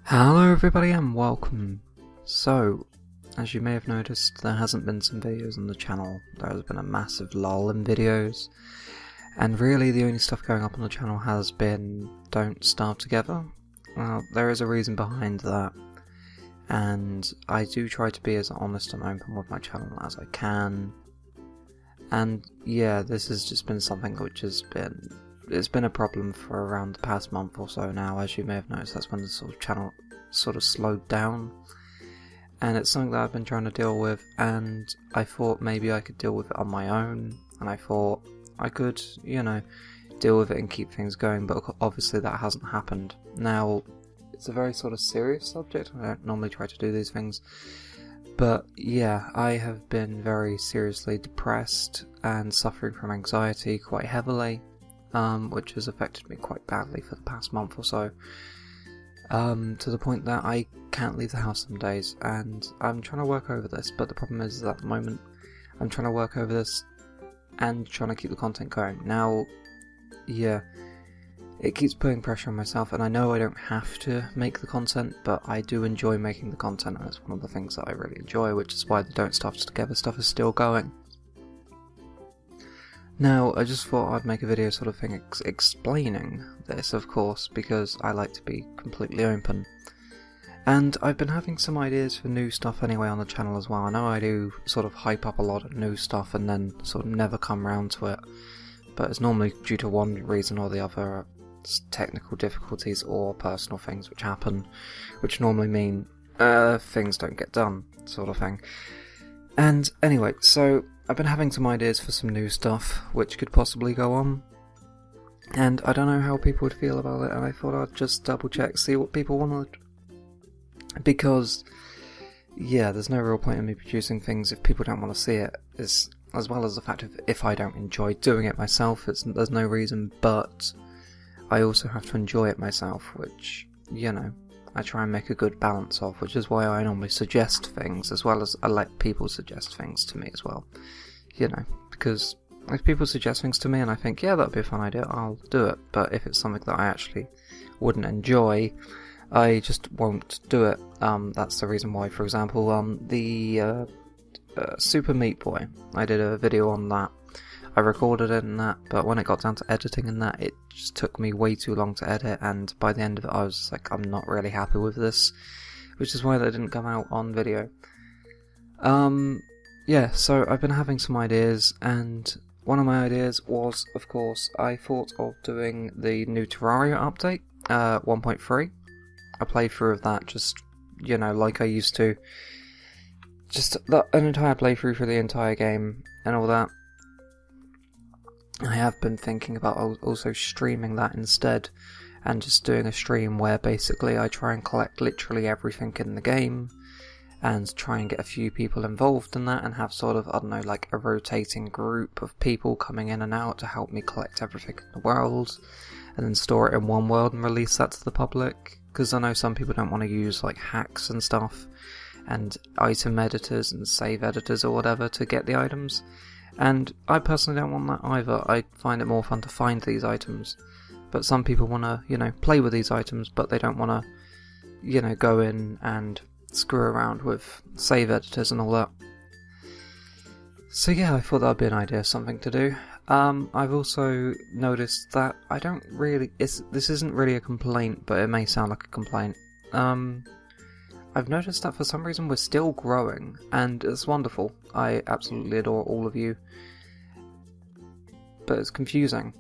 Hello everybody and welcome. So, as you may have noticed, there hasn't been some videos on the channel. There has been a massive lull in videos, and really the only stuff going up on the channel has been Don't Starve Together. Well, there is a reason behind that, and I do try to be as honest and open with my channel as I can. And yeah, this has just been something which has been it's been a problem for around the past month or so now. As you may have noticed, that's when the sort of channel sort of slowed down, and it's something that I've been trying to deal with, and I thought maybe I could deal with it on my own, and I thought I could, deal with it and keep things going, but obviously that hasn't happened. Now, it's a very sort of serious subject. I don't normally try to do these things, but yeah, I have been very seriously depressed and suffering from anxiety quite heavily, which has affected me quite badly for the past month or so, to the point that I can't leave the house some days, and I'm trying to work over this, but the problem is that at the moment I'm trying to work over this and trying to keep the content going. Now, yeah, it keeps putting pressure on myself, and I know I don't have to make the content, but I do enjoy making the content, and it's one of the things that I really enjoy, which is why the Don't Starve Together stuff is still going. Now, I just thought I'd make a video sort of thing explaining this, of course, because I like to be completely open. And I've been having some ideas for new stuff anyway on the channel as well. I know I do sort of hype up a lot of new stuff and then sort of never come round to it, but it's normally due to one reason or the other, technical difficulties or personal things which happen, which normally mean things don't get done, sort of thing. And anyway, so I've been having some ideas for some new stuff which could possibly go on, and I don't know how people would feel about it, and I thought I'd just double check, see what people wanted, because yeah, there's no real point in me producing things if people don't want to see it, as well as the fact of if I don't enjoy doing it myself, there's no reason, but I also have to enjoy it myself, which, I try and make a good balance of, which is why I normally suggest things, as well as I let people suggest things to me as well, because if people suggest things to me and I think, yeah, that'd be a fun idea, I'll do it, but if it's something that I actually wouldn't enjoy, I just won't do it. That's the reason why, for example, the Super Meat Boy, I did a video on that. I recorded it and that, but when it got down to editing and that, it just took me way too long to edit, and by the end of it I was like, I'm not really happy with this, which is why that didn't come out on video. Yeah, so I've been having some ideas, and one of my ideas was, of course, I thought of doing the new Terraria update, 1.3, a playthrough of that, just, like I used to, just an entire playthrough for the entire game, and all that. I have been thinking about also streaming that instead, and just doing a stream where basically I try and collect literally everything in the game, and try and get a few people involved in that, and have sort of, I don't know, like a rotating group of people coming in and out to help me collect everything in the world, and then store it in one world and release that to the public, because I know some people don't want to use like hacks and stuff, and item editors and save editors or whatever to get the items. And I personally don't want that either. I find it more fun to find these items. But some people want to, play with these items, but they don't want to, go in and screw around with save editors and all that. So yeah, I thought that would be an idea, something to do. I've also noticed that I don't really... this isn't really a complaint, but it may sound like a complaint. I've noticed that for some reason we're still growing, and it's wonderful. I absolutely adore all of you. But it's confusing.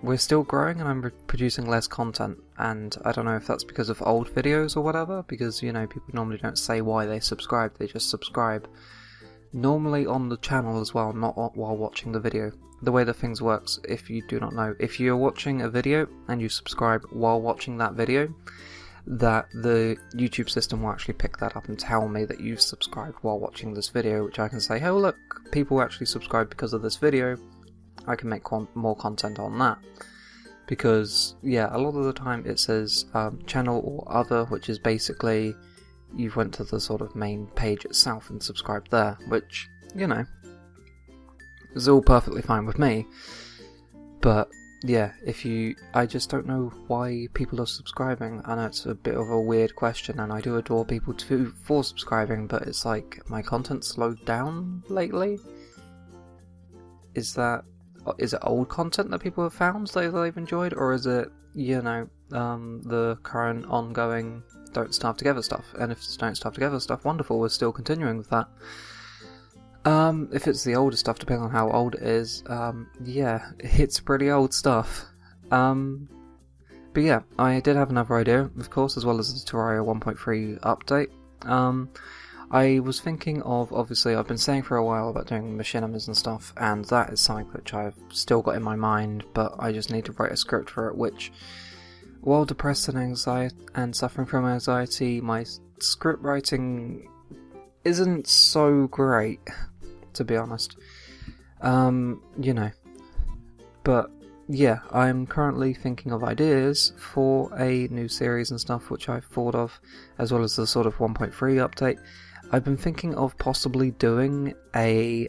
We're still growing and I'm producing less content, and I don't know if that's because of old videos or whatever, because, people normally don't say why they subscribe, they just subscribe. Normally on the channel as well, not while watching the video. The way that things works, if you do not know, if you're watching a video and you subscribe while watching that video, that the YouTube system will actually pick that up and tell me that you've subscribed while watching this video, which I can say, oh look, people actually subscribed because of this video, I can make more content on that. Because, yeah, a lot of the time it says channel or other, which is basically you've went to the sort of main page itself and subscribed there, which, is all perfectly fine with me, but yeah, I just don't know why people are subscribing. I know it's a bit of a weird question, and I do adore people for subscribing, but it's like, my content slowed down lately? Is it old content that people have found that they've enjoyed, or is it, the current ongoing Don't Starve Together stuff? And if it's Don't Starve Together stuff, wonderful, we're still continuing with that. If it's the older stuff, depending on how old it is, yeah, it's pretty old stuff. But yeah, I did have another idea, of course, as well as the Terraria 1.3 update. I was thinking of, obviously, I've been saying for a while about doing machinimas and stuff, and that is something which I've still got in my mind, but I just need to write a script for it, which, while depressed and suffering from anxiety, my script writing isn't so great, to be honest. But yeah, I'm currently thinking of ideas for a new series and stuff which I've thought of, as well as the sort of 1.3 update. I've been thinking of possibly doing a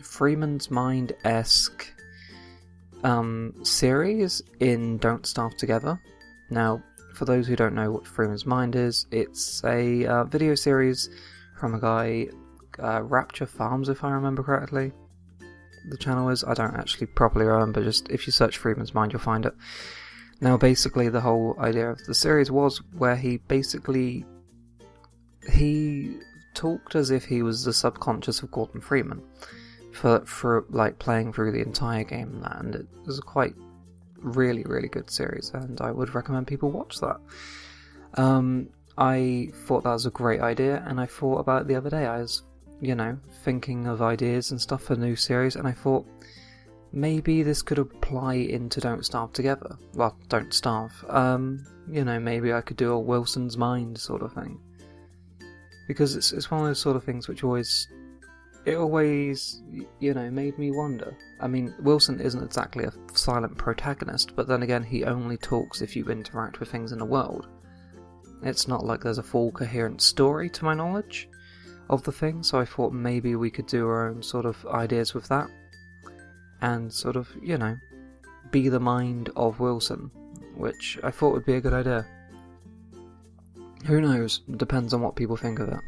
Freeman's Mind-esque series in Don't Starve Together. Now, for those who don't know what Freeman's Mind is, it's a video series from a guy, Rapture Farms, if I remember correctly. The channel is, I don't actually properly remember, just if you search Freeman's Mind you'll find it. Now basically the whole idea of the series was where he talked as if he was the subconscious of Gordon Freeman for like playing through the entire game, and it was a quite really good series, and I would recommend people watch that. I thought that was a great idea, and I thought about it the other day. I was, thinking of ideas and stuff for a new series, and I thought maybe this could apply into Don't Starve Together. Well, Don't Starve. Maybe I could do a Wilson's Mind sort of thing. Because it's one of those sort of things which always made me wonder. I mean, Wilson isn't exactly a silent protagonist, but then again, he only talks if you interact with things in the world. It's not like there's a full coherent story, to my knowledge, of the thing, so I thought maybe we could do our own sort of ideas with that, and sort of, be the mind of Wilson, which I thought would be a good idea. Who knows? Depends on what people think of it,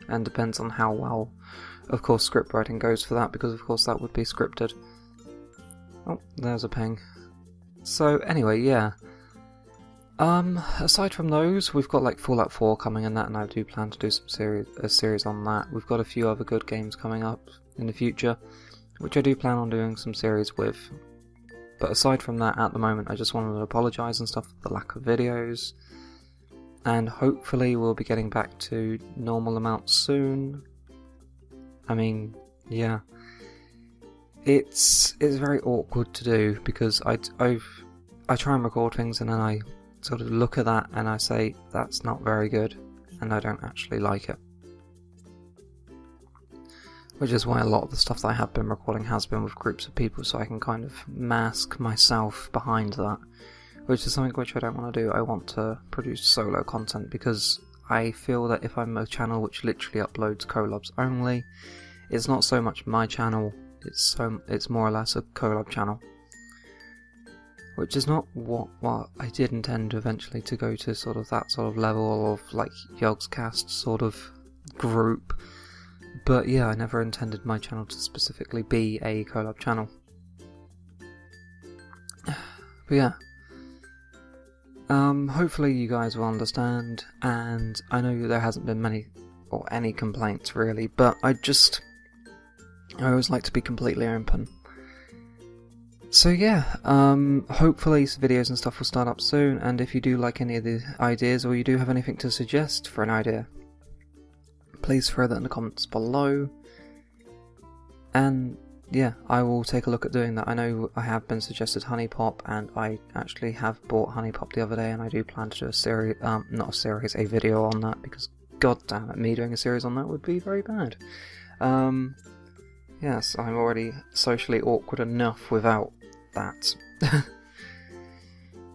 and depends on how well, of course, script writing goes for that, because of course that would be scripted. Oh, there's a ping. So anyway, yeah. Aside from those, we've got like Fallout 4 coming in that, and I do plan to do a series on that. We've got a few other good games coming up in the future, which I do plan on doing some series with. But aside from that, at the moment, I just wanted to apologise and stuff for the lack of videos, and hopefully we'll be getting back to normal amounts soon. I mean, yeah, it's very awkward to do, because I try and record things and then I sort of look at that and I say, that's not very good, and I don't actually like it. Which is why a lot of the stuff that I have been recording has been with groups of people, so I can kind of mask myself behind that, which is something which I don't want to do. I want to produce solo content, because I feel that if I'm a channel which literally uploads collabs only, it's not so much my channel, it's more or less a collab channel. Which is not what I did intend eventually to go to, sort of that sort of level of like Yogscast sort of group. But yeah, I never intended my channel to specifically be a collab channel. But yeah. Hopefully you guys will understand, and I know there hasn't been many or any complaints really, but I always like to be completely open. So yeah, hopefully videos and stuff will start up soon, and if you do like any of the ideas, or you do have anything to suggest for an idea, please throw that in the comments below. And yeah, I will take a look at doing that. I know I have been suggested Honey Pop, and I actually have bought Honey Pop the other day, and I do plan to do a video on that, because god damn it, me doing a series on that would be very bad. Yes, I'm already socially awkward enough without that.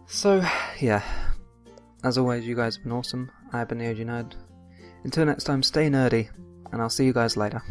So, yeah. As always, you guys have been awesome. I've been the OGNerd. Until next time, stay nerdy, and I'll see you guys later.